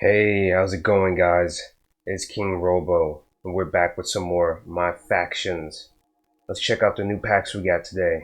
Hey, how's it going, guys? It's King Robo, and we're back with some more My Factions. Let's check out the new packs we got today.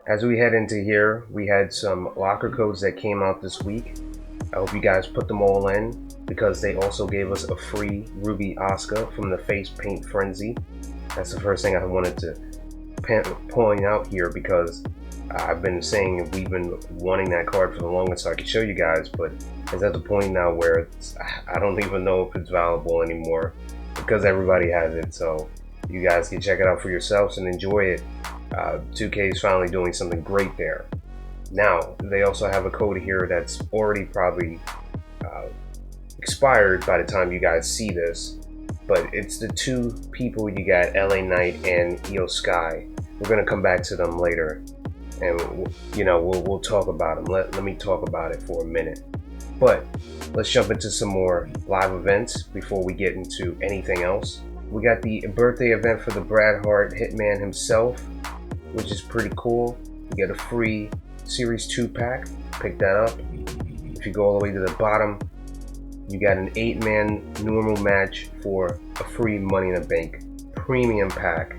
As we head into here, we had some locker codes that came out this week. I hope you guys put them all in, because they also gave us a free Ruby Oscar from the Face Paint Frenzy. That's the first thing I wanted to point out here, because I've been saying we've been wanting that card for the longest so I could show you guys, but it's at the point now where I don't even know if it's valuable anymore because everybody has it. So you guys can check it out for yourselves and enjoy it. 2K is finally doing something great there. Now they also have a code here that's already probably expired by the time you guys see this, but it's the two people you got, LA Knight and Io Sky. We're gonna come back to them later, and we'll talk about them. Let me talk about it for a minute. But let's jump into some more live events before we get into anything else. We got the birthday event for the Brad Hart Hitman himself, which is pretty cool. You get a free Series 2 pack. Pick that up. If you go all the way to the bottom, you got an 8-man normal match for a free Money in the Bank premium pack.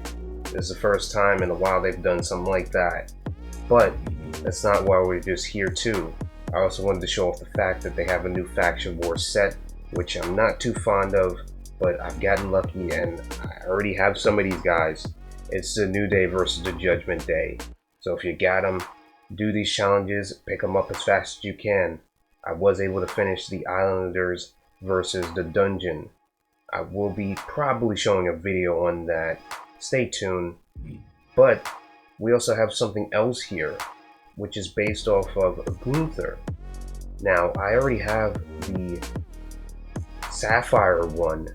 This is the first time in a while they've done something like that. But that's not why we're just here too. I also wanted to show off the fact that they have a new Faction War set, which I'm not too fond of, but I've gotten lucky and I already have some of these guys. It's the New Day versus the Judgment Day. So if you got them, do these challenges, pick them up as fast as you can. I was able to finish the Islanders versus the Dungeon. I will be probably showing a video on that. Stay tuned. But we also have something else here, which is based off of Gunther. Now, I already have the Sapphire one,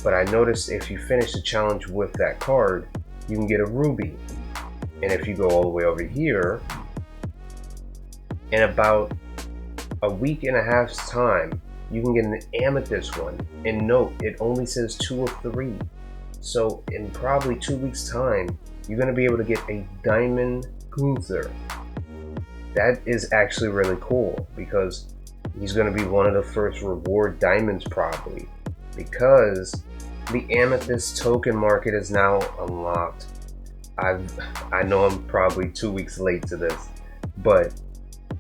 but I noticed if you finish the challenge with that card, you can get a Ruby. And if you go all the way over here, in about a week and a half's time, you can get an Amethyst one. And note, it only says 2 of 3. So in probably 2 weeks time, you're going to be able to get a Diamond Gunther. That is actually really cool, because he's going to be one of the first reward diamonds probably, because the Amethyst token market is now unlocked. I know I'm probably 2 weeks late to this, but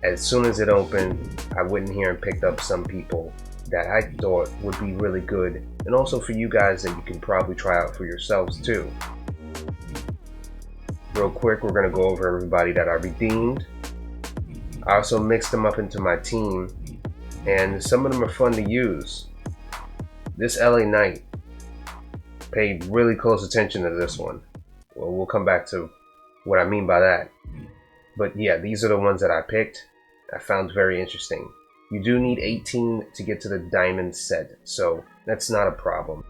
as soon as it opened, I went in here and picked up some people that I thought would be really good, and also for you guys that you can probably try out for yourselves too. Real quick, we're going to go over everybody that I redeemed. I also mixed them up into my team, and some of them are fun to use. This LA Knight, paid really close attention to this one. Well, we'll come back to what I mean by that. But yeah, these are the ones that I picked. I found very interesting. You do need 18 to get to the diamond set, so that's not a problem.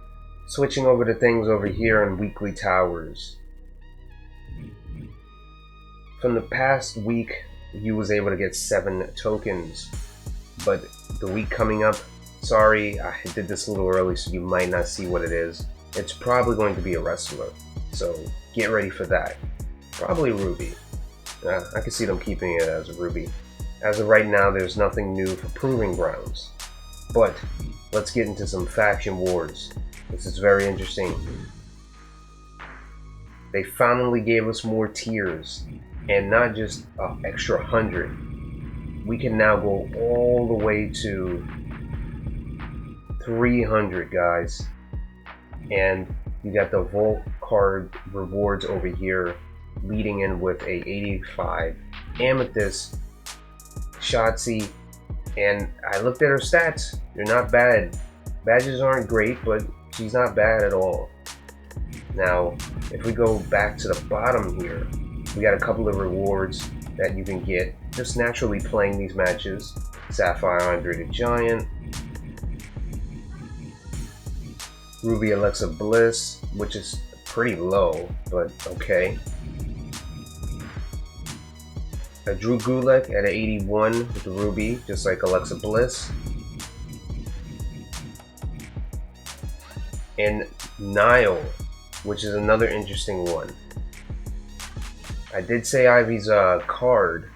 Switching over to things over here in weekly towers. From the past week, you was able to get 7 tokens, but the week coming up, sorry, I did this a little early, so you might not see what it is. It's probably going to be a wrestler, so get ready for that. Probably Ruby. I can see them keeping it as a Ruby. As of right now, there's nothing new for Proving Grounds. But let's get into some faction wars. This is very interesting. They finally gave us more tiers, and not just an extra 100. We can now go all the way to 300, guys. And you got the Vault card rewards over here, leading in with a 85 Amethyst, Shotzi, and I looked at her stats. They're not bad. Badges aren't great, but she's not bad at all. Now, if we go back to the bottom here, we got a couple of rewards that you can get just naturally playing these matches. Sapphire Andre the Giant, Ruby Alexa Bliss, which is pretty low, but okay. A Drew Gulak at an 81 with the Ruby, just like Alexa Bliss. And Nile, which is another interesting one. I did say Ivy's card,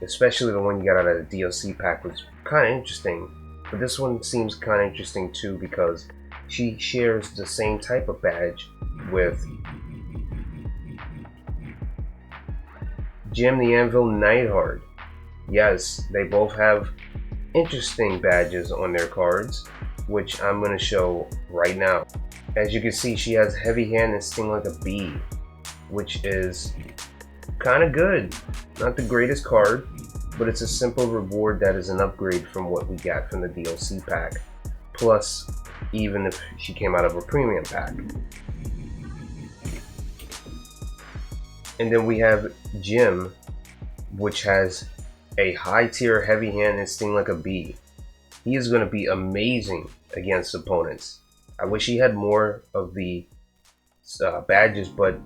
especially the one you got out of the DLC pack, was kind of interesting. But this one seems kind of interesting too because she shares the same type of badge with Jim the Anvil Neidhart. Yes, they both have interesting badges on their cards, which I'm going to show right now. As you can see, she has Heavy Hand and Sting Like a Bee, which is kind of good. Not the greatest card, but it's a simple reward that is an upgrade from what we got from the DLC pack. Plus, even if she came out of a premium pack. And then we have Jim, which has a high tier Heavy Hand and Sting Like a Bee. He is going to be amazing against opponents. I wish he had more of the badges, but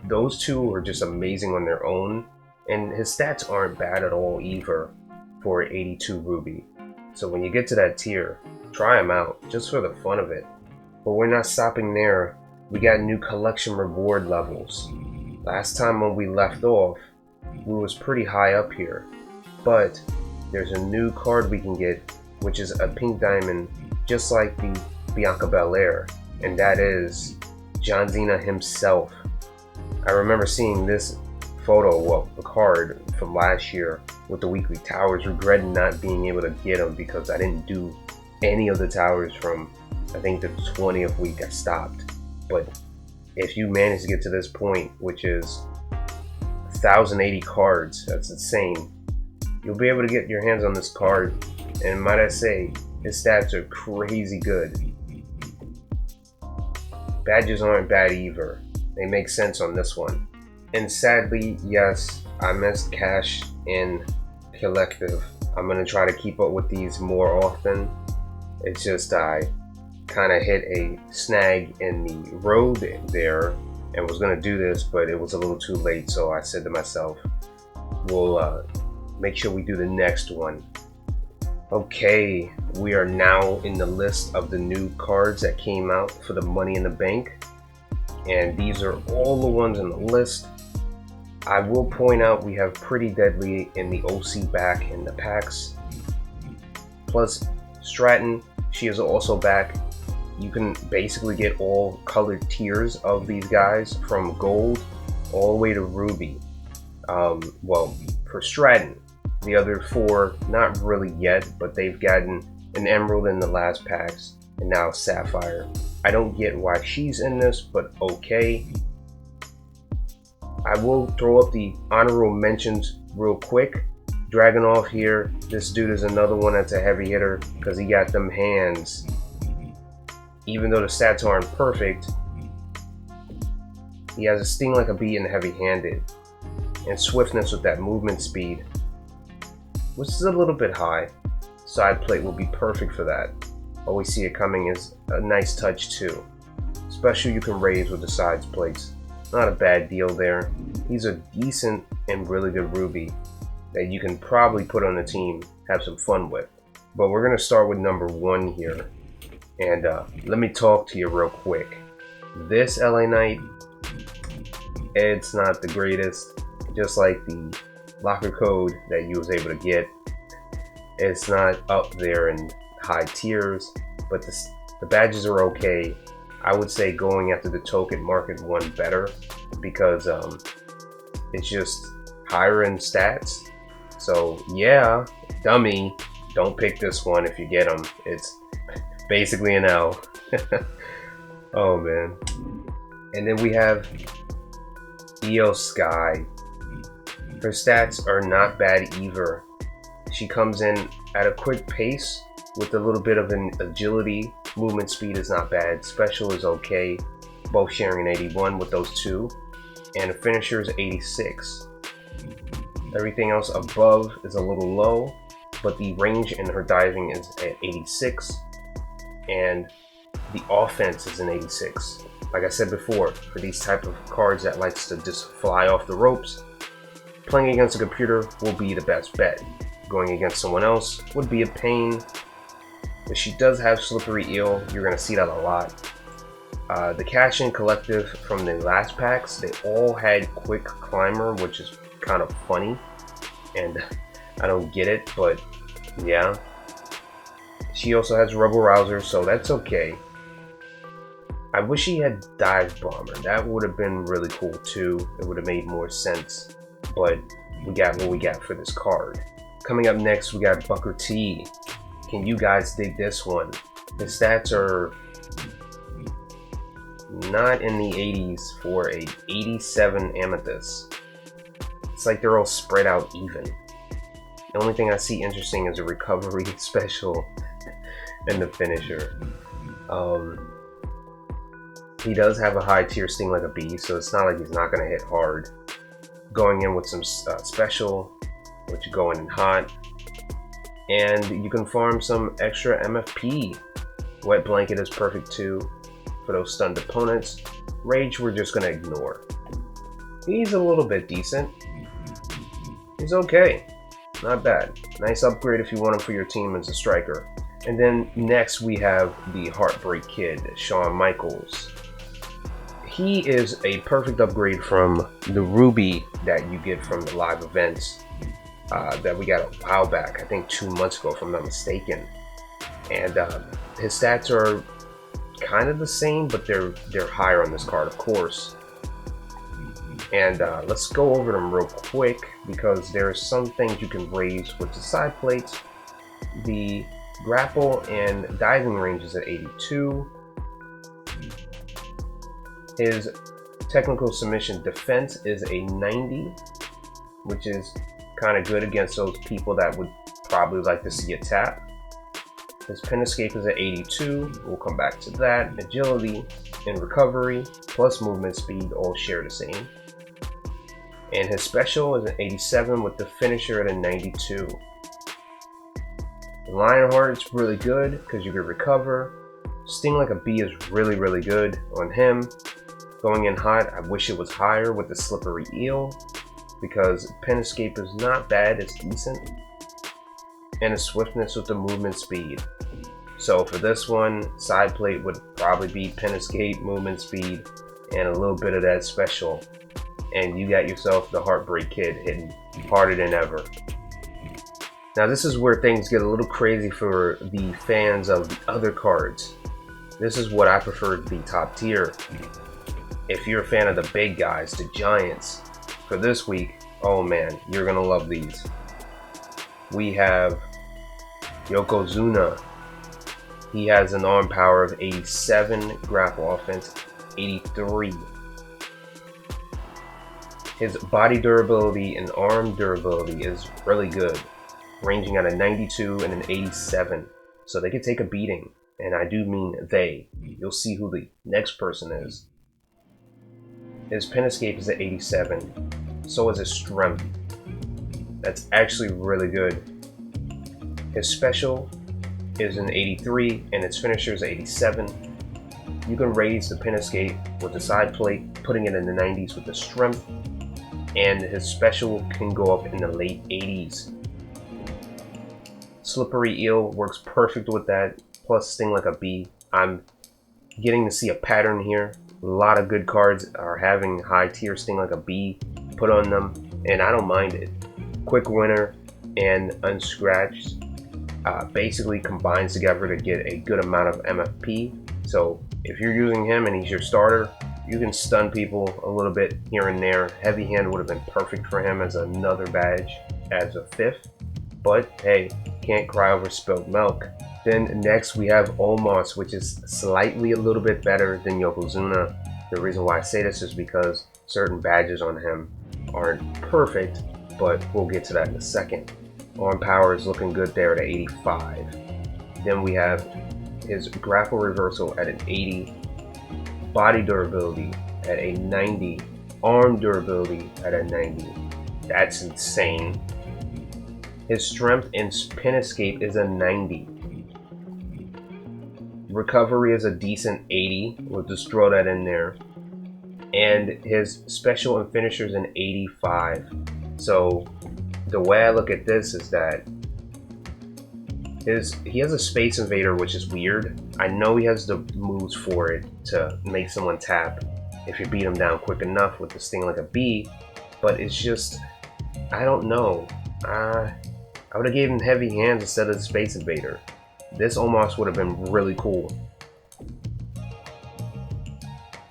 those two are just amazing on their own. And his stats aren't bad at all either for 82 Ruby. So when you get to that tier, try him out just for the fun of it. But we're not stopping there. We got new collection reward levels. Last time when we left off, we was pretty high up here. But there's a new card we can get, which is a pink diamond, just like the Bianca Belair. And that is John Cena himself. I remember seeing this photo, well, the card from last year with the weekly towers, regretting not being able to get them because I didn't do any of the towers from, I think, the 20th week I stopped. But if you manage to get to this point, which is 1,080 cards, that's insane, you'll be able to get your hands on this card. And might I say, his stats are crazy good. Badges aren't bad either. They make sense on this one. And sadly, yes, I missed Cash in Collective. I'm going to try to keep up with these more often. It's just I kind of hit a snag in the road there and was going to do this, but it was a little too late. So I said to myself, we'll make sure we do the next one. Okay, we are now in the list of the new cards that came out for the Money in the Bank. And these are all the ones on the list. I will point out we have Pretty Deadly in the OC back in the packs. Plus Stratton, she is also back. You can basically get all colored tiers of these guys from gold all the way to ruby. Well, for Stratton, the other four, not really yet, but they've gotten an emerald in the last packs and now sapphire. I don't get why she's in this, but okay. I will throw up the honorable mentions real quick. Dragunov here, this dude is another one that's a heavy hitter because he got them hands. Even though the stats aren't perfect, he has a Sting Like a Bee and heavy-handed, and swiftness with that movement speed, which is a little bit high. Side plate will be perfect for that. Always see it coming is a nice touch too. Especially you can raise with the sides plates. Not a bad deal there. He's a decent and really good ruby that you can probably put on the team, have some fun with. But we're gonna start with number 1 here. And let me talk to you real quick. This LA Knight, it's not the greatest. Just like the locker code that you was able to get, it's not up there in high tiers, but the badges are okay. I would say going after the token market one better because it's just higher in stats. So yeah, dummy, don't pick this one if you get them. It's basically an L. Oh man. And then we have Io Sky. Her stats are not bad either. She comes in at a quick pace with a little bit of an agility. Movement speed is not bad. Special is okay. Both sharing an 81 with those two. And a finisher is 86. Everything else above is a little low, but the range in her diving is at 86. And the offense is an 86. Like I said before, for these type of cards that likes to just fly off the ropes, playing against a computer will be the best bet. Going against someone else would be a pain. But she does have Slippery Eel. You're going to see that a lot. The cash-in collective from the last packs, they all had quick climber, which is kind of funny, and I don't get it, but yeah. She also has Rebel Rouser, so that's okay. I wish he had Dive Bomber. That would have been really cool too. It would have made more sense, but we got what we got for this card. Coming up next, we got Booker T. Can you guys dig this one? His stats are not in the 80s for a 87 Amethyst. It's like they're all spread out even. The only thing I see interesting is a recovery special and the finisher. He does have a high tier sting like a bee, so it's not like he's not going to hit hard. Going in with some special, which you go in hot, and you can farm some extra MFP. Wet Blanket is perfect too for those stunned opponents. Rage we're just going to ignore. He's a little bit decent. He's okay. Not bad. Nice upgrade if you want him for your team as a striker. And then next we have the Heartbreak Kid, Shawn Michaels. He is a perfect upgrade from the Ruby that you get from the live events that we got a while back, I think 2 months ago if I'm not mistaken. And his stats are kind of the same, but they're higher on this card, of course. And let's go over them real quick because there are some things you can raise with the side plates. The grapple and diving range is at 82. His technical submission defense is a 90, which is kind of good against those people that would probably like to see a tap. His pin escape is at 82. We'll come back to that. Agility and recovery plus movement speed all share the same. And his special is an 87 with the finisher at a 92. Lionheart is really good because you can recover. Sting like a bee is really, really good on him. Going in hot, I wish it was higher with the Slippery Eel because pin escape is not bad, it's decent. And a swiftness with the movement speed. So for this one, side plate would probably be pin escape, movement speed, and a little bit of that special. And you got yourself the Heartbreak Kid hitting harder than ever. Now this is where things get a little crazy for the fans of the other cards. This is what I prefer to be top tier. If you're a fan of the big guys, the giants, for this week, oh man, you're gonna love these. We have Yokozuna. He has an arm power of 87, grapple offense 83. His body durability and arm durability is really good, ranging at a 92 and an 87. So they could take a beating, and I do mean they. You'll see who the next person is. His pin escape is at 87. So is his strength. That's actually really good. His special is an 83 and its finisher is 87. You can raise the pin escape with the side plate, putting it in the 90s with the strength, and his special can go up in the late 80s. Slippery Eel works perfect with that, plus Sting like a bee. I'm getting to see a pattern here. A lot of good cards are having high tier Sting like a bee put on them, and I don't mind it. Quick Winner and Unscratched basically combines together to get a good amount of MFP. So if you're using him and he's your starter, you can stun people a little bit here and there. Heavy Hand would have been perfect for him as another badge as a 5th. But hey, can't cry over spilled milk. Then next we have Omos, which is slightly a little bit better than Yokozuna. The reason why I say this is because certain badges on him aren't perfect, but we'll get to that in a second. Arm power is looking good there at 85. Then we have his grapple reversal at an 80. Body durability at a 90. Arm durability at a 90. That's insane. His strength and pin escape is a 90. Recovery is a decent 80. We'll just throw that in there. And his special and finisher is an 85. So the way I look at this is that He has a Space Invader, which is weird. I know he has the moves for it to make someone tap if you beat him down quick enough with the Sting Like a Bee, but it's just, I don't know. I would have given him Heavy Hands instead of the Space Invader. This almost would have been really cool.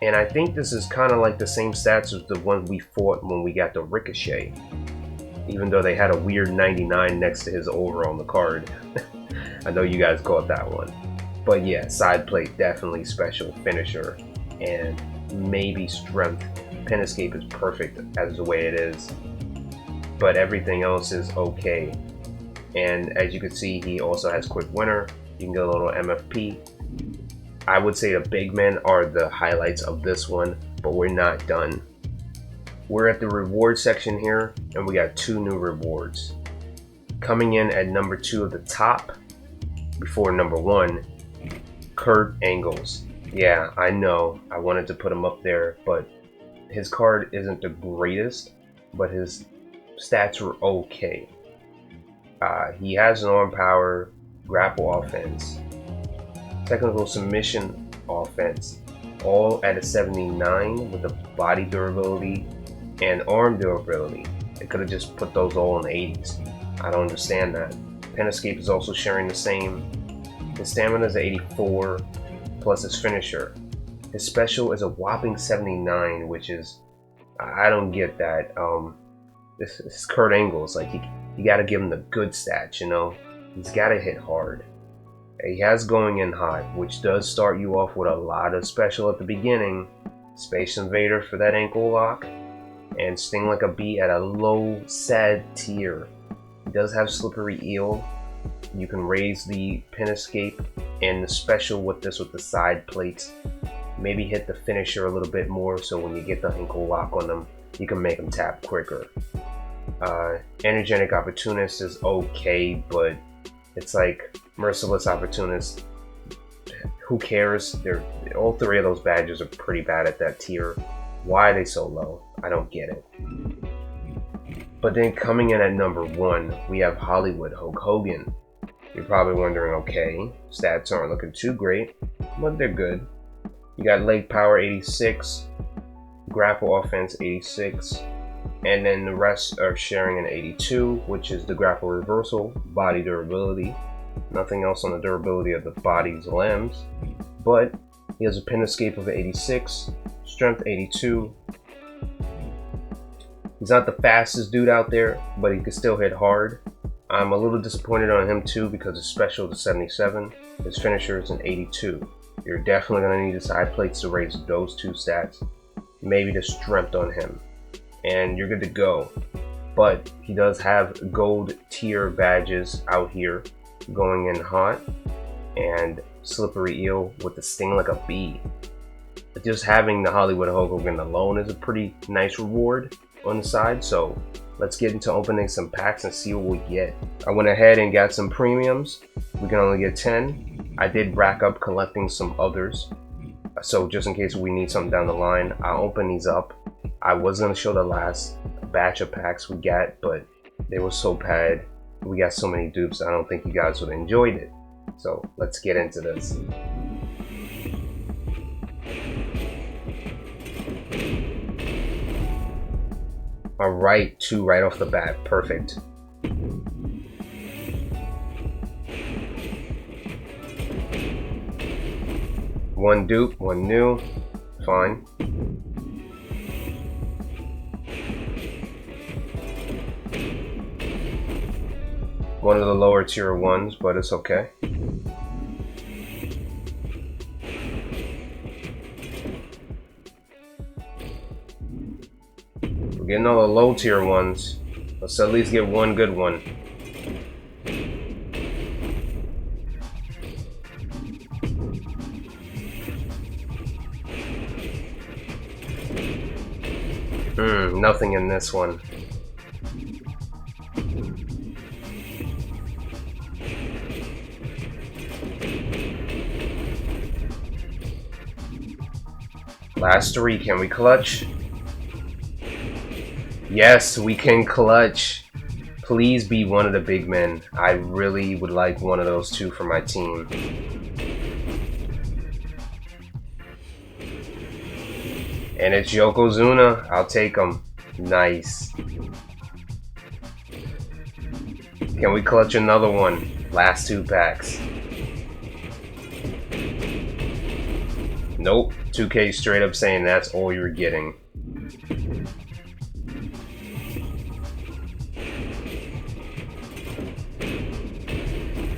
And I think this is kind of like the same stats as the one we fought when we got the Ricochet, even though they had a weird 99 next to his aura on the card. I know you guys caught that one. But yeah, side plate, definitely special finisher, and maybe strength. Pin escape is perfect as the way it is, but everything else is okay. And as you can see, he also has quick winner. You can get a little MFP. I would say the big men are the highlights of this one, but we're not done. We're at the reward section here, and we got 2 new rewards. Coming in at number 2 of the top, before number 1, Kurt Angles. Yeah, I know, I wanted to put him up there, but his card isn't the greatest, but his stats were okay. He has an arm power, grapple offense, technical submission offense, all at a 79 with the body durability and arm durability. They could have just put those all in the 80s. I don't understand that. Pin escape is also sharing the same. His stamina is 84 plus his finisher. His special is a whopping 79, which is, I don't get that. This is Kurt Angles. Like, you gotta give him the good stats, you know? He's gotta hit hard. He has going in hot, which does start you off with a lot of special at the beginning. Space Invader for that ankle lock, and Sting Like a Bee at a low, sad tier. He does have Slippery Eel. You can raise the pin escape and the special with this with the side plates. Maybe hit the finisher a little bit more, so when you get the ankle lock on them, you can make them tap quicker. Energetic Opportunist is okay, but it's like Merciless Opportunist. Who cares? All 3 of those badges are pretty bad at that tier. Why are they so low? I don't get it. But then coming in at number 1, we have Hollywood Hulk Hogan. You're probably wondering, okay, stats aren't looking too great, but they're good. You got leg power 86, grapple offense 86, and then the rest are sharing an 82, which is the grapple reversal, body durability. Nothing else on the durability of the body's limbs, but he has a pin escape of 86, strength 82. He's not the fastest dude out there, but he can still hit hard. I'm a little disappointed on him too because his special is 77, his finisher is an 82. You're definitely going to need the side plates to raise those 2 stats, maybe the strength on him, and you're good to go. But he does have gold tier badges out here, going in hot, and Slippery Eel with the Sting Like a Bee. Just having the Hollywood Hulk Hogan alone is a pretty nice reward on the side, so let's get into opening some packs and see what we get. I went ahead and got some premiums. We can only get 10. I did rack up collecting some others, so just in case we need something down the line, I'll open these up. I was going to show the last batch of packs we got, but they were so bad. We got so many dupes, I don't think you guys would have enjoyed it. So let's get into this. Alright, 2 right off the bat, perfect. One dupe, 1 new, fine. One of the lower tier ones, but it's okay. We're getting all the low tier ones. Let's at least get one good one. Nothing in this one. Last 3, can we clutch? Yes, we can clutch. Please be one of the big men. I really would like one of those two for my team. And it's Yokozuna. I'll take him. Nice. Can we clutch another one? Last 2 packs. Nope. 2K straight up saying that's all you're getting.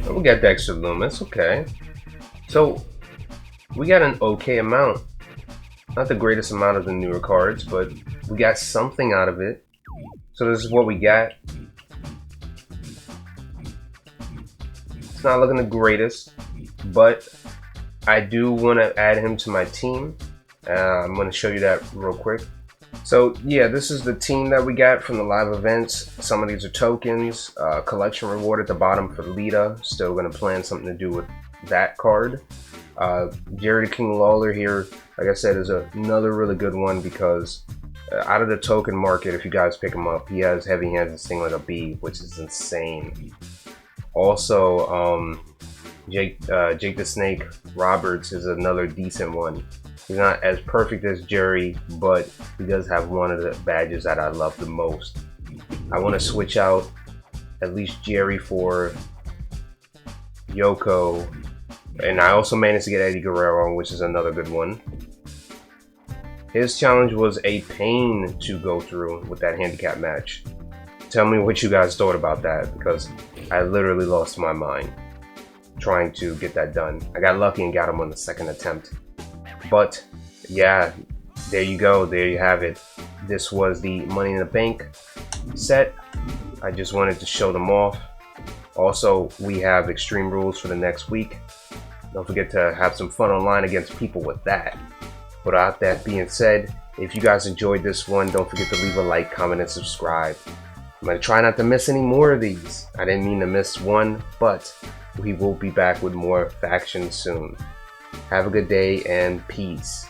Oh, we got the extra Loomis. Okay. So, we got an okay amount. Not the greatest amount of the newer cards, but we got something out of it. So this is what we got. It's not looking the greatest, but I do want to add him to my team. I'm going to show you that real quick. So yeah, this is the team that we got from the live events. Some of these are tokens. Collection reward at the bottom for Lita. Still going to plan something to do with that card. Jerry the King Lawler here, like I said, is another really good one because out of the token market, if you guys pick him up, he has heavy hands and sting like a bee, which is insane. Also, Jake the Snake Roberts is another decent one. He's not as perfect as Jerry, but he does have one of the badges that I love the most. I want to switch out at least Jerry for Yoko. And I also managed to get Eddie Guerrero, which is another good one. His challenge was a pain to go through with that handicap match. Tell me what you guys thought about that, because I literally lost my mind trying to get that done. I got lucky and got him on the second attempt. But yeah, there you go. There you have it. This was the Money in the Bank set. I just wanted to show them off. Also, we have Extreme Rules for the next week. Don't forget to have some fun online against people with that. Without that being said, if you guys enjoyed this one, don't forget to leave a like, comment, and subscribe. I'm going to try not to miss any more of these. I didn't mean to miss one, but we will be back with more factions soon. Have a good day and peace.